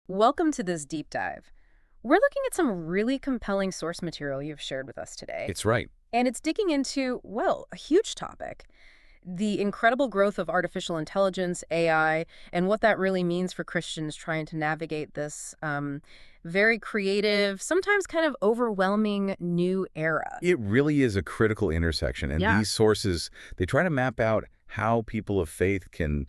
Welcome to this deep dive. We're looking at some really compelling source material you've shared with us today, It's right. and it's digging into, well, a huge topic, the incredible growth of artificial intelligence, AI, and what that really means for Christians trying to navigate this very creative, sometimes kind of overwhelming new era. It really is a critical intersection, and Yeah. these sources, they try to map out how people of faith can,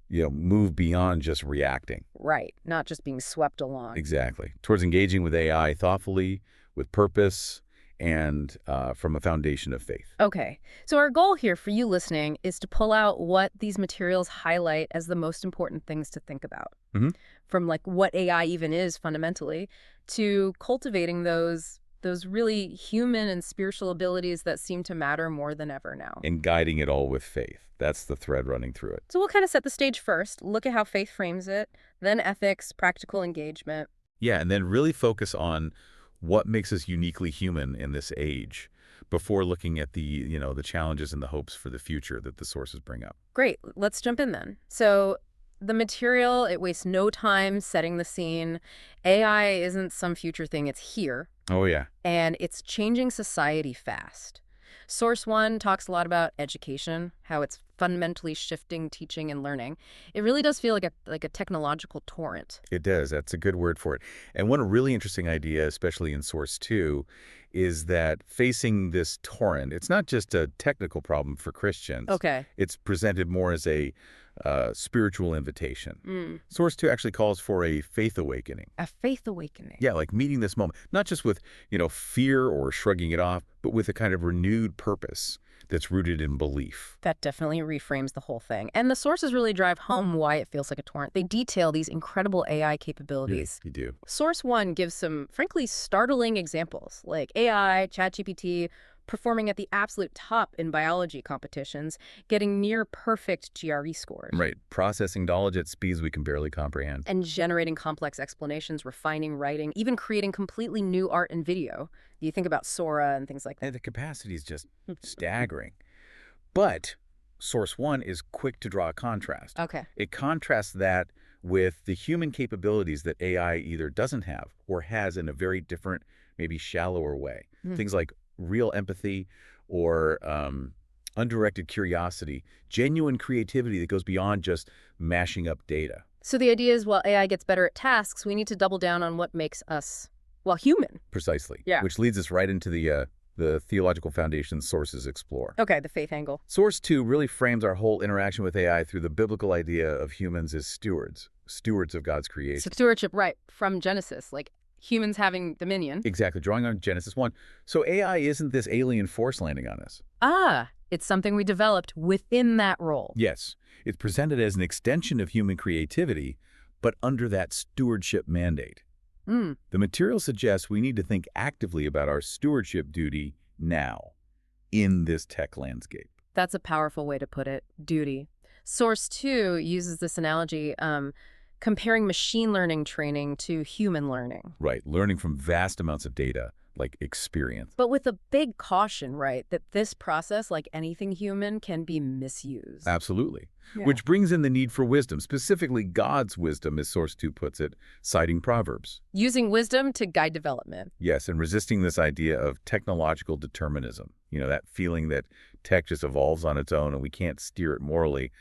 move beyond just reacting. Right, not just being swept along. Exactly. Towards engaging with AI thoughtfully, with purpose, and from a foundation of faith. Okay, so our goal here for you listening is to pull out what these materials highlight as the most important things to think about. Hmm. From like what AI even is fundamentally to cultivating those really human and spiritual abilities that seem to matter more than ever now. And guiding it all with faith. That's the thread running through it. So we'll kind of set the stage first, look at how faith frames it, then ethics, practical engagement. Yeah, and then really focus on what makes us uniquely human in this age before looking at the challenges and the hopes for the future that the sources bring up. Great, let's jump in then. So the material, it wastes no time setting the scene. AI isn't some future thing, it's here, Oh, yeah. and it's changing society fast. Source one talks a lot about education, how it's fundamentally shifting teaching and learning. It really does feel like a technological torrent. It does. That's a good word for it. And one really interesting idea, especially in Source 2, is that facing this torrent, it's not just a technical problem for Christians. Okay. It's presented more as a spiritual invitation. Mm. Source 2 actually calls for a faith awakening. A faith awakening. Yeah, like meeting this moment, not just with, fear or shrugging it off, but with a kind of renewed purpose that's rooted in belief. That definitely reframes the whole thing. And the sources really drive home why it feels like a torrent. They detail these incredible AI capabilities. You do. Source one gives some, frankly, startling examples, like AI, ChatGPT, performing at the absolute top in biology competitions, getting near perfect GRE scores. Right. Processing knowledge at speeds we can barely comprehend. And generating complex explanations, refining writing, even creating completely new art and video. You think about Sora and things like that. And the capacity is just staggering. But Source 1 is quick to draw a contrast. Okay. It contrasts that with the human capabilities that AI either doesn't have or has in a very different, maybe shallower way. Things like real empathy or undirected curiosity, genuine creativity that goes beyond just mashing up data. So the idea is while AI gets better at tasks, we need to double down on what makes us, well, human. Precisely. Yeah. Which leads us right into the theological foundation sources explore. Okay, the faith angle. Source 2 really frames our whole interaction with AI through the biblical idea of humans as stewards of God's creation. So stewardship, right, from Genesis, like humans having dominion. Exactly, drawing on Genesis 1. So AI isn't this alien force landing on us. Ah, it's something we developed within that role. Yes, it's presented as an extension of human creativity, but under that stewardship mandate. Mm. The material suggests we need to think actively about our stewardship duty now, in this tech landscape. That's a powerful way to put it, duty. Source 2 uses this analogy, comparing machine learning training to human learning. Right, learning from vast amounts of data, like experience. But with a big caution, right, that this process, like anything human, can be misused. Absolutely. Yeah. Which brings in the need for wisdom, specifically God's wisdom, as Source 2 puts it, citing Proverbs. Using wisdom to guide development. Yes, and resisting this idea of technological determinism, that feeling that tech just evolves on its own and we can't steer it morally.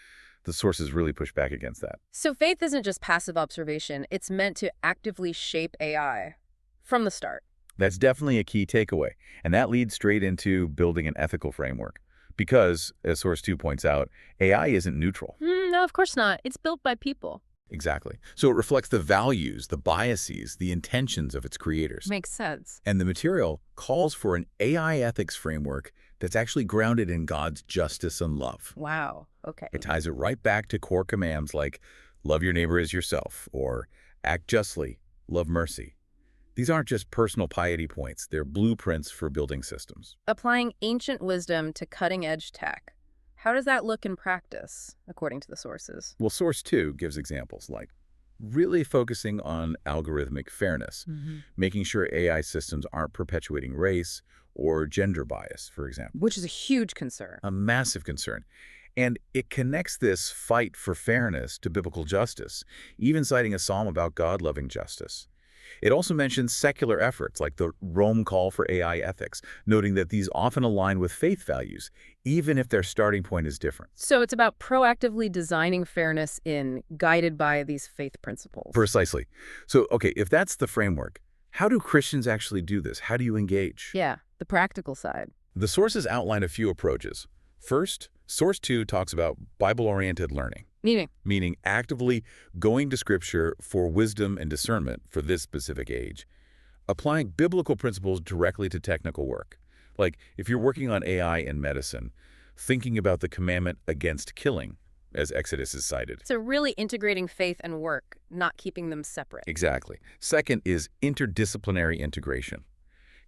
The sources really push back against that. So faith isn't just passive observation. It's meant to actively shape AI from the start. That's definitely a key takeaway, and that leads straight into building an ethical framework. Because, as Source 2 points out, AI isn't neutral. No, of course not. It's built by people. Exactly. So it reflects the values, the biases, the intentions of its creators. Makes sense. And the material calls for an AI ethics framework that's actually grounded in God's justice and love. Wow. Okay. It ties it right back to core commands like love your neighbor as yourself or act justly, love mercy. These aren't just personal piety points. They're blueprints for building systems. Applying ancient wisdom to cutting-edge tech. How does that look in practice, according to the sources? Well, Source 2 gives examples like really focusing on algorithmic fairness, making sure AI systems aren't perpetuating race or gender bias, for example. Which is a huge concern. A massive concern. And it connects this fight for fairness to biblical justice, even citing a psalm about God loving justice. It also mentions secular efforts like the Rome call for AI ethics, noting that these often align with faith values, even if their starting point is different. So it's about proactively designing fairness guided by these faith principles. Precisely. So, okay, if that's the framework, how do Christians actually do this? How do you engage? Yeah, the practical side. The sources outline a few approaches. First, Source 2 talks about Bible-oriented learning, meaning actively going to Scripture for wisdom and discernment for this specific age, applying biblical principles directly to technical work. Like, if you're working on AI and medicine, thinking about the commandment against killing, as Exodus is cited. So really integrating faith and work, not keeping them separate. Exactly. Second is interdisciplinary integration,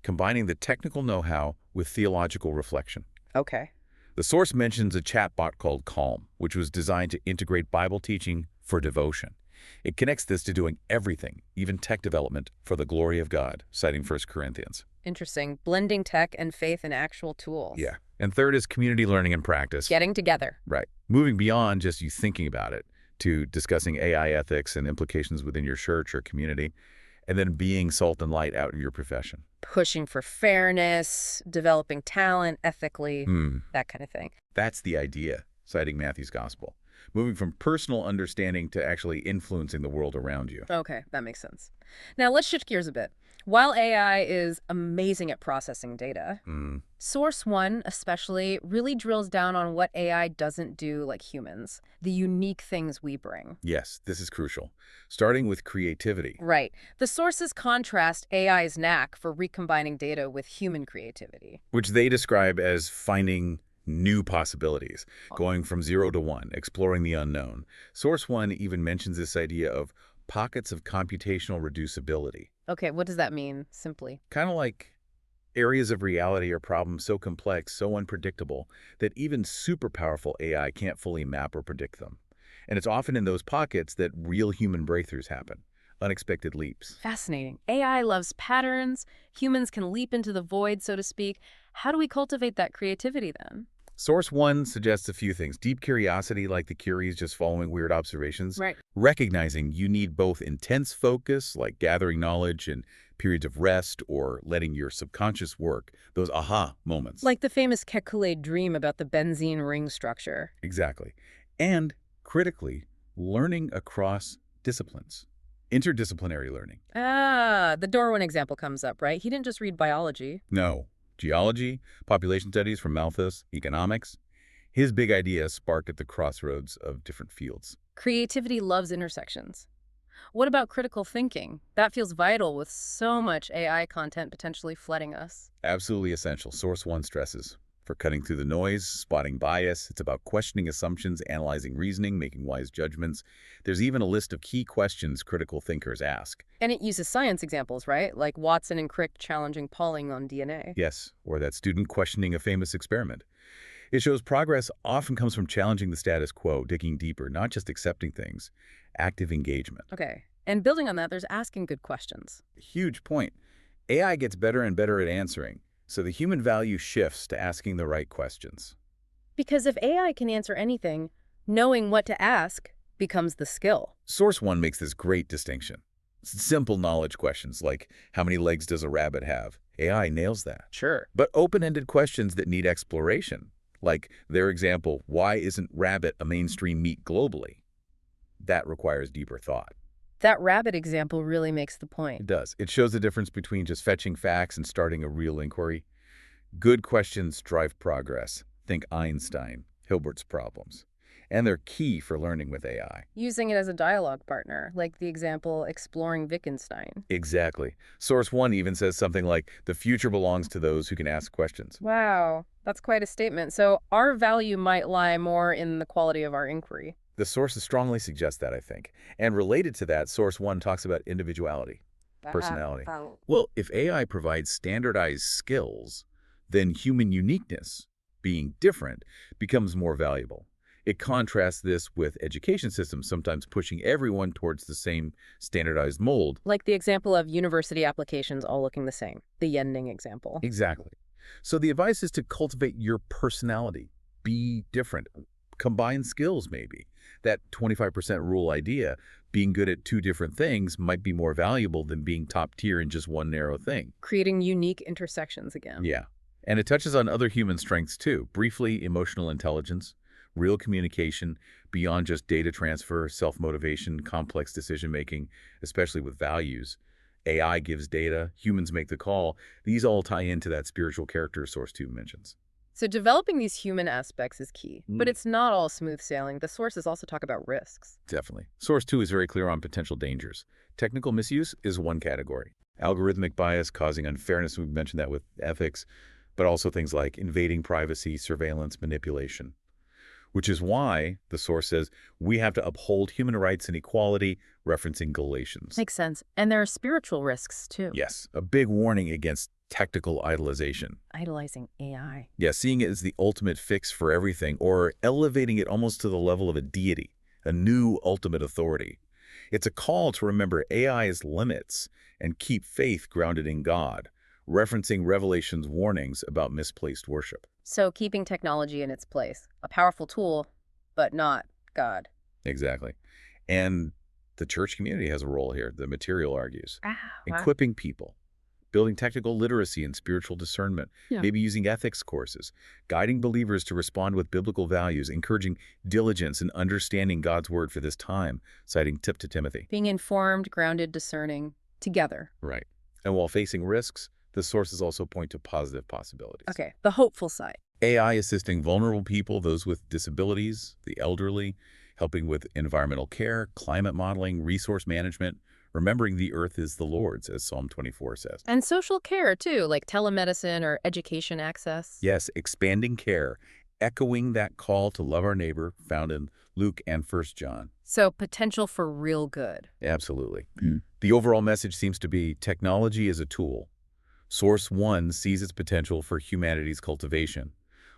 combining the technical know-how with theological reflection. Okay. The source mentions a chatbot called Calm, which was designed to integrate Bible teaching for devotion. It connects this to doing everything, even tech development, for the glory of God, citing 1 Corinthians. Interesting. Blending tech and faith in actual tools. Yeah. And third is community learning and practice. Getting together. Right. Moving beyond just you thinking about it to discussing AI ethics and implications within your church or community, and then being salt and light out in your profession. Pushing for fairness, developing talent ethically, that kind of thing. That's the idea, citing Matthew's gospel. Moving from personal understanding to actually influencing the world around you. Okay, that makes sense. Now let's shift gears a bit. While AI is amazing at processing data, Source 1 especially really drills down on what AI doesn't do like humans, the unique things we bring. Yes, this is crucial. Starting with creativity. Right. The sources contrast AI's knack for recombining data with human creativity. Which they describe as finding new possibilities, going from 0 to 1, exploring the unknown. Source 1 even mentions this idea of pockets of computational reducibility. Okay, what does that mean, simply? Kind of like areas of reality or problems so complex, so unpredictable, that even super powerful AI can't fully map or predict them. And it's often in those pockets that real human breakthroughs happen, unexpected leaps. Fascinating. AI loves patterns. Humans can leap into the void, so to speak. How do we cultivate that creativity then? Source 1 suggests a few things. Deep curiosity, like the Curies just following weird observations. Right. Recognizing you need both intense focus, like gathering knowledge, and periods of rest or letting your subconscious work, those aha moments. Like the famous Kekulé dream about the benzene ring structure. Exactly. And, critically, learning across disciplines. Interdisciplinary learning. Ah, the Darwin example comes up, right? He didn't just read biology. No. Geology, population studies from Malthus, economics. His big idea sparked at the crossroads of different fields. Creativity loves intersections. What about critical thinking? That feels vital with so much AI content potentially flooding us. Absolutely essential. Source 1 stresses. For cutting through the noise, spotting bias, it's about questioning assumptions, analyzing reasoning, making wise judgments. There's even a list of key questions critical thinkers ask. And it uses science examples, right? Like Watson and Crick challenging Pauling on DNA. Yes, or that student questioning a famous experiment. It shows progress often comes from challenging the status quo, digging deeper, not just accepting things. Active engagement. Okay. And building on that, there's asking good questions. Huge point. AI gets better and better at answering, so the human value shifts to asking the right questions. Because if AI can answer anything, knowing what to ask becomes the skill. Source 1 makes this great distinction. Simple knowledge questions like, how many legs does a rabbit have? AI nails that. Sure. But open-ended questions that need exploration, like their example, why isn't rabbit a mainstream meat globally? That requires deeper thought. That rabbit example really makes the point. It does. It shows the difference between just fetching facts and starting a real inquiry. Good questions drive progress. Think Einstein, Hilbert's problems. And they're key for learning with AI. Using it as a dialogue partner, like the example exploring Wittgenstein. Exactly. Source 1 even says something like, the future belongs to those who can ask questions. Wow, that's quite a statement. So our value might lie more in the quality of our inquiry. The sources strongly suggest that, I think. And related to that, Source 1 talks about individuality, personality. Well, if AI provides standardized skills, then human uniqueness, being different, becomes more valuable. It contrasts this with education systems sometimes pushing everyone towards the same standardized mold. Like the example of university applications all looking the same, the Yending example. Exactly. So the advice is to cultivate your personality. Be different. combined skills maybe. That 25% rule idea, being good at two different things might be more valuable than being top tier in just one narrow thing. Creating unique intersections again. Yeah. And it touches on other human strengths too. Briefly, emotional intelligence, real communication, beyond just data transfer, self-motivation, complex decision-making, especially with values. AI gives data, humans make the call. These all tie into that spiritual character Source 2 mentions. So developing these human aspects is key, but it's not all smooth sailing. The sources also talk about risks. Definitely. Source 2 is very clear on potential dangers. Technical misuse is one category. Algorithmic bias causing unfairness, we mentioned that with ethics, but also things like invading privacy, surveillance, manipulation. Which is why the source says we have to uphold human rights and equality, referencing Galatians. Makes sense. And there are spiritual risks, too. Yes, a big warning against technical idolization. Idolizing AI. Yeah, seeing it as the ultimate fix for everything, or elevating it almost to the level of a deity, a new ultimate authority. It's a call to remember AI's limits and keep faith grounded in God, referencing Revelation's warnings about misplaced worship. So keeping technology in its place. A powerful tool, but not God. Exactly. And the church community has a role here, the material argues. Wow. Equipping people, building technical literacy and spiritual discernment, maybe using ethics courses, guiding believers to respond with biblical values, encouraging diligence and understanding God's word for this time, citing Tip to Timothy. Being informed, grounded, discerning, together. Right. And while facing risks, the sources also point to positive possibilities. Okay, the hopeful side. AI assisting vulnerable people, those with disabilities, the elderly, helping with environmental care, climate modeling, resource management, remembering the earth is the Lord's, as Psalm 24 says. And social care, too, like telemedicine or education access. Yes, expanding care, echoing that call to love our neighbor found in Luke and 1 John. So potential for real good. Absolutely. The overall message seems to be technology is a tool. Source 1 sees its potential for humanity's cultivation,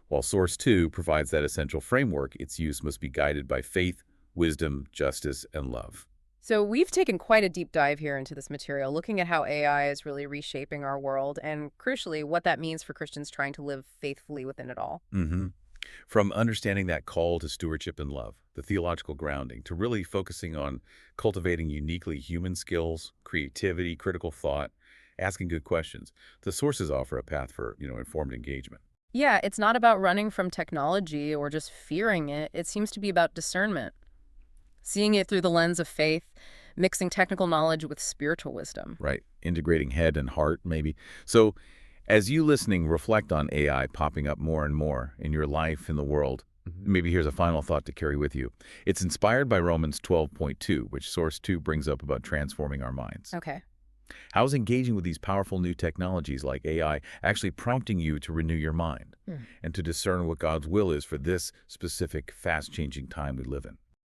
while Source 2 provides that essential framework. Its use must be guided by faith, wisdom, justice, and love. So we've taken quite a deep dive here into this material, looking at how AI is really reshaping our world and, crucially, what that means for Christians trying to live faithfully within it all. From understanding that call to stewardship and love, the theological grounding, to really focusing on cultivating uniquely human skills, creativity, critical thought, asking good questions, the sources offer a path for, informed engagement. Yeah, it's not about running from technology or just fearing it. It seems to be about discernment. Seeing it through the lens of faith, mixing technical knowledge with spiritual wisdom. Right. Integrating head and heart, maybe. So as you listening reflect on AI popping up more and more in your life, in the world, maybe here's a final thought to carry with you. It's inspired by Romans 12.2, which Source 2 brings up about transforming our minds. Okay. How's engaging with these powerful new technologies like AI actually prompting you to renew your mind and to discern what God's will is for this specific, fast-changing time we live in?